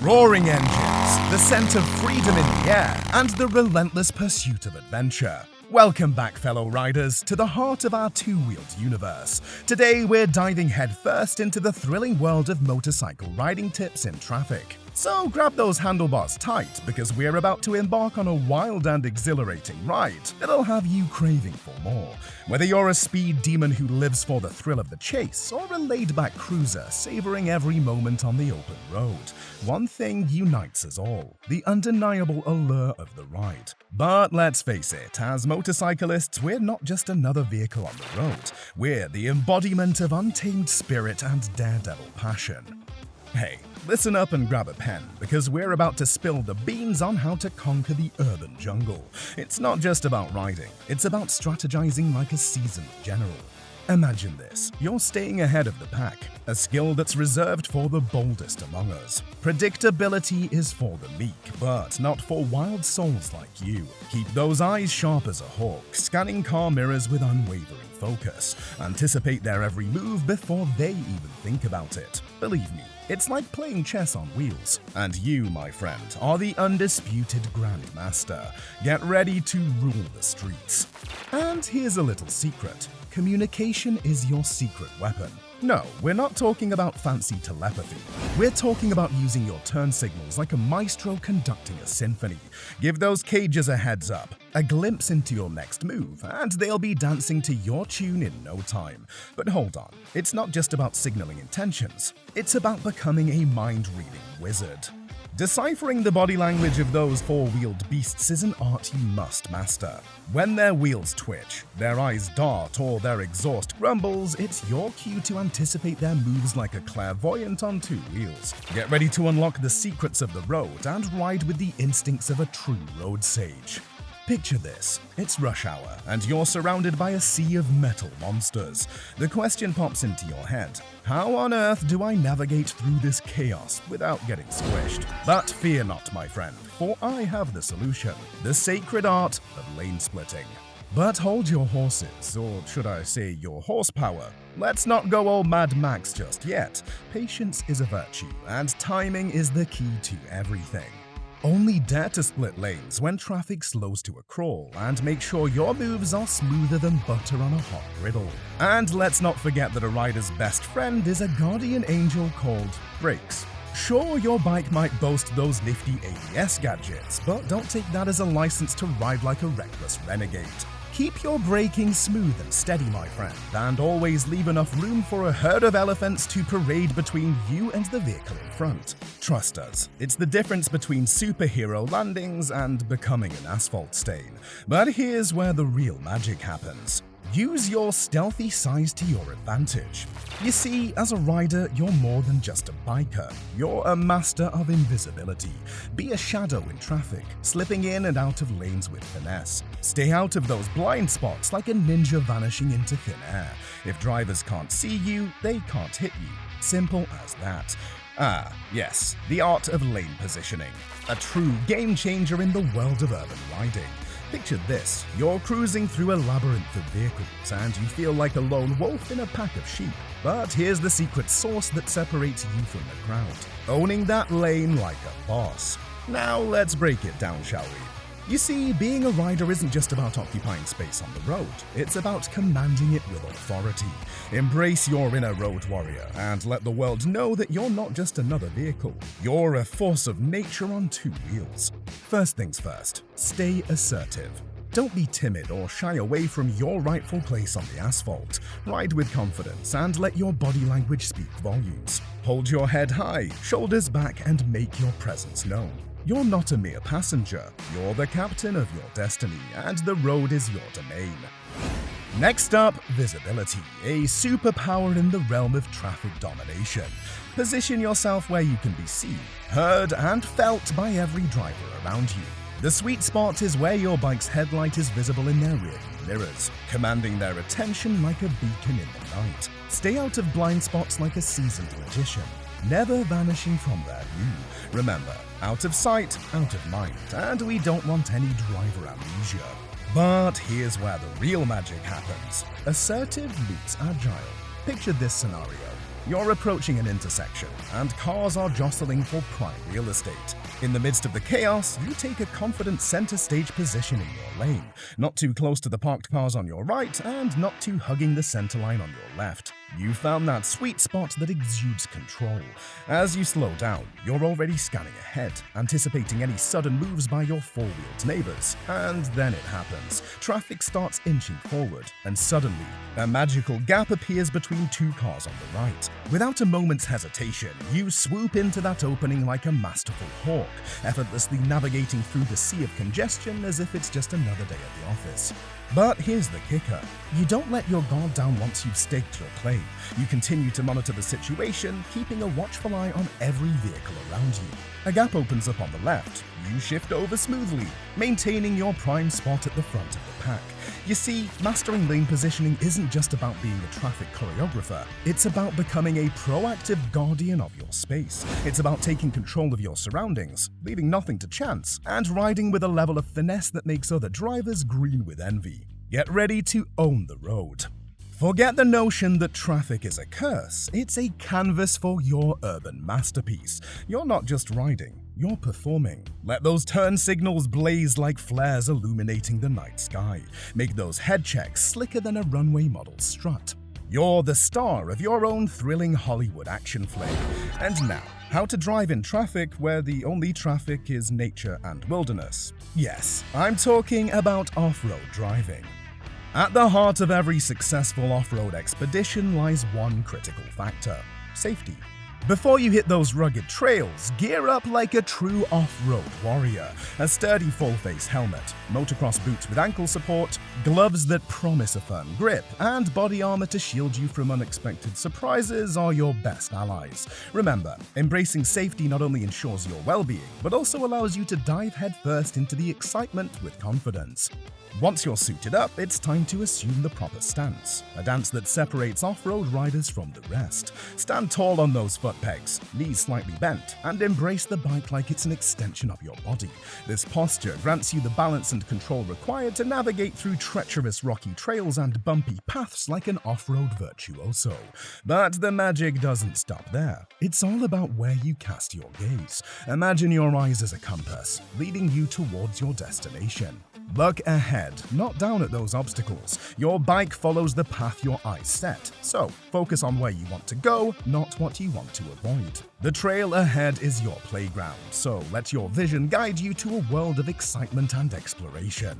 Roaring engines, the scent of freedom in the air, and the relentless pursuit of adventure. Welcome back, fellow riders, to the heart of our two-wheeled universe. Today, we're diving headfirst into the thrilling world of motorcycle riding tips in traffic. So grab those handlebars tight, because we're about to embark on a wild and exhilarating ride that'll have you craving for more. Whether you're a speed demon who lives for the thrill of the chase, or a laid-back cruiser savoring every moment on the open road, one thing unites us all: the undeniable allure of the ride. But let's face it, as motorcyclists, we're not just another vehicle on the road. We're the embodiment of untamed spirit and daredevil passion. Hey, listen up and grab a pen, because we're about to spill the beans on how to conquer the urban jungle. It's not just about riding, it's about strategizing like a seasoned general. Imagine this: you're staying ahead of the pack, a skill that's reserved for the boldest among us. Predictability is for the meek, but not for wild souls like you. Keep those eyes sharp as a hawk, scanning car mirrors with unwavering focus. Anticipate their every move before they even think about it. Believe me, it's like playing chess on wheels. And you, my friend, are the undisputed grandmaster. Get ready to rule the streets. And here's a little secret: communication is your secret weapon. No, we're not talking about fancy telepathy. We're talking about using your turn signals like a maestro conducting a symphony. Give those cages a heads up, a glimpse into your next move, and they'll be dancing to your tune in no time. But hold on, it's not just about signaling intentions. It's about becoming a mind-reading wizard. Deciphering the body language of those four-wheeled beasts is an art you must master. When their wheels twitch, their eyes dart, or their exhaust grumbles, it's your cue to anticipate their moves like a clairvoyant on two wheels. Get ready to unlock the secrets of the road and ride with the instincts of a true road sage. Picture this: it's rush hour, and you're surrounded by a sea of metal monsters. The question pops into your head: how on earth do I navigate through this chaos without getting squished? But fear not, my friend, for I have the solution: the sacred art of lane splitting. But hold your horses, or should I say your horsepower. Let's not go all Mad Max just yet. Patience is a virtue, and timing is the key to everything. Only dare to split lanes when traffic slows to a crawl, and make sure your moves are smoother than butter on a hot griddle. And let's not forget that a rider's best friend is a guardian angel called brakes. Sure, your bike might boast those nifty ABS gadgets, but don't take that as a license to ride like a reckless renegade. Keep your braking smooth and steady, my friend, and always leave enough room for a herd of elephants to parade between you and the vehicle in front. Trust us, it's the difference between superhero landings and becoming an asphalt stain. But here's where the real magic happens. Use your stealthy size to your advantage. You see, as a rider, you're more than just a biker. You're a master of invisibility. Be a shadow in traffic, slipping in and out of lanes with finesse. Stay out of those blind spots like a ninja vanishing into thin air. If drivers can't see you, they can't hit you. Simple as that. Ah, yes, the art of lane positioning. A true game changer in the world of urban riding. Picture this: you're cruising through a labyrinth of vehicles, and you feel like a lone wolf in a pack of sheep. But here's the secret sauce that separates you from the crowd: owning that lane like a boss. Now let's break it down, shall we? You see, being a rider isn't just about occupying space on the road, it's about commanding it with authority. Embrace your inner road warrior and let the world know that you're not just another vehicle. You're a force of nature on two wheels. First things first, stay assertive. Don't be timid or shy away from your rightful place on the asphalt. Ride with confidence and let your body language speak volumes. Hold your head high, shoulders back, and make your presence known. You're not a mere passenger, you're the captain of your destiny, and the road is your domain. Next up, visibility, a superpower in the realm of traffic domination. Position yourself where you can be seen, heard, and felt by every driver around you. The sweet spot is where your bike's headlight is visible in their rearview mirrors, commanding their attention like a beacon in the night. Stay out of blind spots like a seasoned magician, never vanishing from their view. Remember, out of sight, out of mind, and we don't want any driver amnesia. But here's where the real magic happens. Assertive meets agile. Picture this scenario. You're approaching an intersection, and cars are jostling for prime real estate. In the midst of the chaos, you take a confident center stage position in your lane, not too close to the parked cars on your right and not too hugging the center line on your left. You found that sweet spot that exudes control. As you slow down, you're already scanning ahead, anticipating any sudden moves by your four-wheeled neighbors. And then it happens. Traffic starts inching forward, and suddenly, a magical gap appears between two cars on the right. Without a moment's hesitation, you swoop into that opening like a masterful hawk, effortlessly navigating through the sea of congestion as if it's just another day at the office. But here's the kicker. You don't let your guard down once you've staked your claim. You continue to monitor the situation, keeping a watchful eye on every vehicle around you. A gap opens up on the left. You shift over smoothly, maintaining your prime spot at the front of the pack. You see, mastering lane positioning isn't just about being a traffic choreographer. It's about becoming a proactive guardian of your space. It's about taking control of your surroundings, leaving nothing to chance, and riding with a level of finesse that makes other drivers green with envy. Get ready to own the road. Forget the notion that traffic is a curse. It's a canvas for your urban masterpiece. You're not just riding, you're performing. Let those turn signals blaze like flares illuminating the night sky. Make those head checks slicker than a runway model's strut. You're the star of your own thrilling Hollywood action flick. And now, how to drive in traffic where the only traffic is nature and wilderness. Yes, I'm talking about off-road driving. At the heart of every successful off-road expedition lies one critical factor: safety. Before you hit those rugged trails, gear up like a true off-road warrior. A sturdy full-face helmet, motocross boots with ankle support, gloves that promise a firm grip, and body armor to shield you from unexpected surprises are your best allies. Remember, embracing safety not only ensures your well-being, but also allows you to dive headfirst into the excitement with confidence. Once you're suited up, it's time to assume the proper stance, a dance that separates off-road riders from the rest. Stand tall on those foot pegs, knees slightly bent, and embrace the bike like it's an extension of your body. This posture grants you the balance and control required to navigate through treacherous rocky trails and bumpy paths like an off-road virtuoso. But the magic doesn't stop there. It's all about where you cast your gaze. Imagine your eyes as a compass, leading you towards your destination. Look ahead, not down at those obstacles. Your bike follows the path your eyes set, so focus on where you want to go, not what you want to avoid. The trail ahead is your playground, so let your vision guide you to a world of excitement and exploration.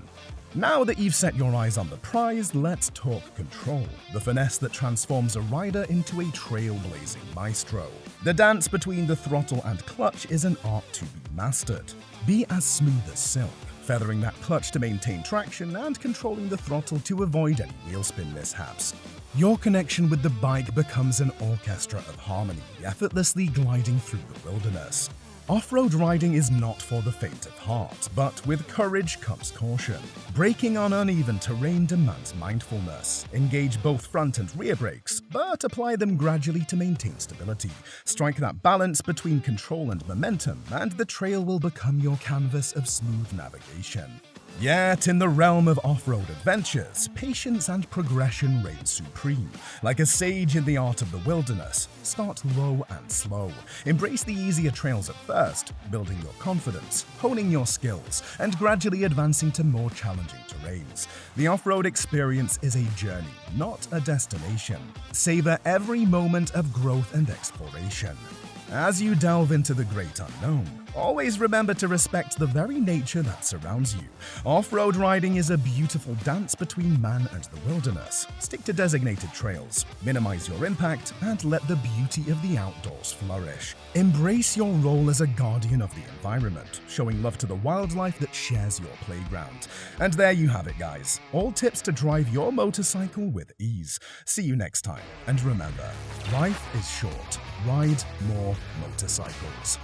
Now that you've set your eyes on the prize, let's talk control, the finesse that transforms a rider into a trailblazing maestro. The dance between the throttle and clutch is an art to be mastered. Be as smooth as silk, feathering that clutch to maintain traction and controlling the throttle to avoid any wheel spin mishaps. Your connection with the bike becomes an orchestra of harmony, effortlessly gliding through the wilderness. Off-road riding is not for the faint of heart, but with courage comes caution. Braking on uneven terrain demands mindfulness. Engage both front and rear brakes, but apply them gradually to maintain stability. Strike that balance between control and momentum, and the trail will become your canvas of smooth navigation. Yet, in the realm of off-road adventures, patience and progression reign supreme. Like a sage in the art of the wilderness, start low and slow. Embrace the easier trails at first, building your confidence, honing your skills, and gradually advancing to more challenging terrains. The off-road experience is a journey, not a destination. Savor every moment of growth and exploration. As you delve into the great unknown, always remember to respect the very nature that surrounds you. Off-road riding is a beautiful dance between man and the wilderness. Stick to designated trails, minimize your impact, and let the beauty of the outdoors flourish. Embrace your role as a guardian of the environment, showing love to the wildlife that shares your playground. And there you have it, guys. All tips to drive your motorcycle with ease. See you next time. And remember, life is short. Ride more motorcycles.